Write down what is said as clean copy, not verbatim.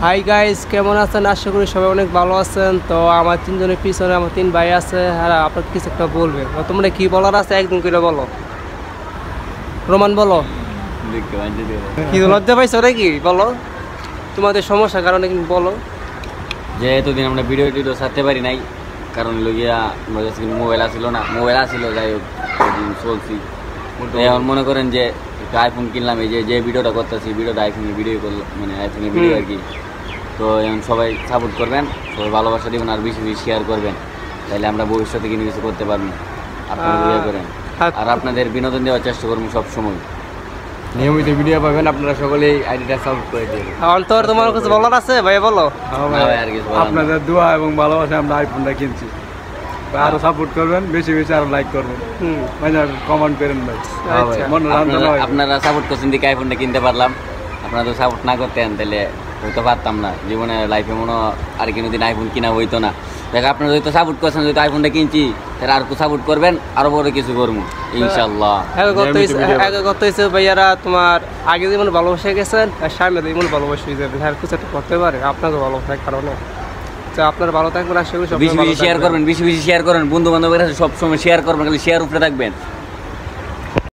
Hi guys, কেমন আছেন? আশা করি সবাই অনেক ভালো আছেন। তো আমার তিনজনের পিছনে আমার তিন ভাই আছে, আর আপনার কিছু একটা বলবে। তোমরা কি বলার আছে একদিন করে বলো। রোমান বলো, কি লজ্জা পাইছো নাকি? বলো তোমাদের সমস্যার কারণে বলো। যে এতদিন আমরা ভিডিও টিডিও ছাড়তে পারি নাই, কারণ লগিয়া আমার কাছে মোবাইল আসছিল না, মোবাইল আসছিল যাই হোক চলছি। এখন মনে করেন যে একটা আইফোন কিনলাম, এই যে ভিডিওটা করতেছি ভিডিওটা আইফোনে ভিডিও করলো, মানে আইফোনে ভিডিও আর কি। তো এখন সবাই সাপোর্ট করবেন, সবাই ভালোবাসা দিবেন আর বেশি বেশি শেয়ার করবেন, তাহলে আমরা ভবিষ্যতে কিনে কিছু করতে পারবো। আপনারা ভিডিও করেন আর আপনাদের বিনোদন দেওয়ার চেষ্টা করবো সবসময়। নিয়মিত ভিডিও পাবেন, আপনারা সকলেই আইডিটা সাপোর্ট করে দিবেন। অন্তর তোমার কিছু বলার আছে ভাই? বলো। আপনাদের দোয়া এবং ভালোবাসা আমরা আইফোনটা কিনছি, আরো সাপোর্ট করবেন, বেশি বেশি আরো লাইক করবেন, কমেন্ট করেন ভাই। আপনারা সাপোর্ট করছেন দিকে আইফোনটা কিনতে পারলাম। আপনারা তো সাপোর্ট না করতেন তাহলে হয়তো পারতাম না, জীবনে লাইফে মনে আর কোনোদিন আইফোন কিনা হইতো না। দেখ আপনারা হয়তো সাপোর্ট করছেন, যেহেতু আইফোনটা কিনছি তাহলে আর সাপোর্ট করবেন, আরো বড় কিছু করবো ইনশাল্লাহ। কত হয়েছে ভাইয়ারা, তোমার আগে যেমন ভালোবাসা গেছেন আর সামনে যেমন ভালোবাসা হয়ে যাবে, আর কিছু একটা করতে পারে আপনাকে ভালোবাসার কারণে। আপনার ভালো থাকবেন, আশা করি বেশি বেশি শেয়ার করবেন, বেশি বেশি শেয়ার করেন, বন্ধু বান্ধবের কাছে সবসময় শেয়ার করবেন, খালি শেয়ার উপরে থাকবেন।